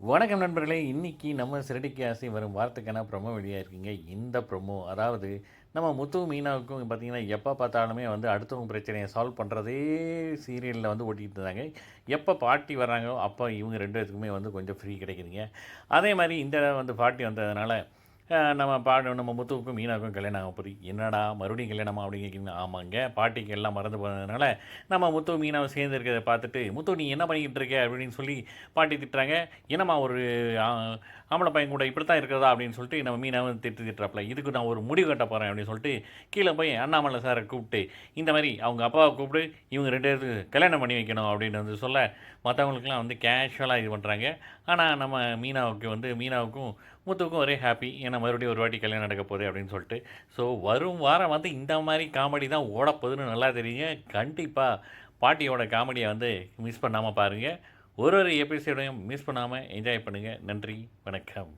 வணக்கம் நண்பர்களே! இன்னைக்கு நம்ம சிறடிக்கு ஆசை வரும் வாரத்துக்கான ப்ரொமோ வெளியா இருக்குங்க. இந்த ப்ரொமோ அதாவது நம்ம முத்து, மீனாவுக்கும் பார்த்தீங்கன்னா, எப்ப பார்த்தாலுமே வந்து அடுத்தவங்க பிரச்சனைய சால்வ் பண்றதே சீரியல்ல வந்து ஓட்டிட்டு இருந்தாங்க. எப்ப பாட்டி வர்றாங்களோ, அப்ப இவங்க 2 பேத்துக்குமே வந்து கொஞ்சம் ஃப்ரீ கிடைக்குதுங்க. அதே மாரி இந்த தடவ வந்து பாட்டி வந்ததுனால, நம்ம முத்துவுக்கும், மீனாவுக்கும் கல்யாணம் ஆக போது. "என்னடா மறுபடியும் கல்யாணமா?" அப்படின்னு கேட்குறீங்க. ஆமாங்க. பாட்டிக்கு எல்லாம் மறந்து போனதுனால, நம்ம முத்து, மீனாவும் சேர்ந்து இருக்கிறத பார்த்துட்டு, "முத்து நீ என்ன பண்ணிக்கிட்டு இருக்க?" அப்படின்னு சொல்லி பாட்டி திட்டுறாங்க. "என்னம்மா ஒரு ஆ ஆம்பள பையன் கூட இப்படித்தான் இருக்கிறதா?" அப்படின்னு சொல்லிட்டு நம்ம மீனாவும் திட்டுறாப்புல. "இதுக்கு நான் ஒரு முடிவு கட்டப் போறேன்" அப்படின்னு சொல்லிட்டு, கீழ போய் அண்ணாமலை சார கூப்பிட்டு, இந்த மாரி அவங்க அப்பாவ கூப்பிடு, இவங்க 2 பேத்துக்கு கல்யாணம் பண்ணி வைக்கணும் அப்படின்னு வந்து சொல்ல, மத்தவங்களுக்கெல்லாம் வந்து கேஷுவலா இது பண்றாங்க. ஆனா நம்ம மீனாவுக்கும் முத்துவுக்கும் ஒரே ஹாப்பி. ஏன்னா மறுபடியும் ஒரு வாட்டி கல்யாணம் நடக்க போகுது அப்படின்னு சொல்லிட்டு. ஸோ வரும் வாரம் வந்து இந்த மாரி காமெடி தான் ஓடப்போகுதுன்னு நல்லா தெரியுங்க. கண்டிப்பா பாட்டியோட காமெடிய வந்து மிஸ் பண்ணாம பாருங்க. ஒரு ஒரு எபிசோடையும் மிஸ் பண்ணாம என்ஜாய் பண்ணுங்க. நன்றி, வணக்கம்.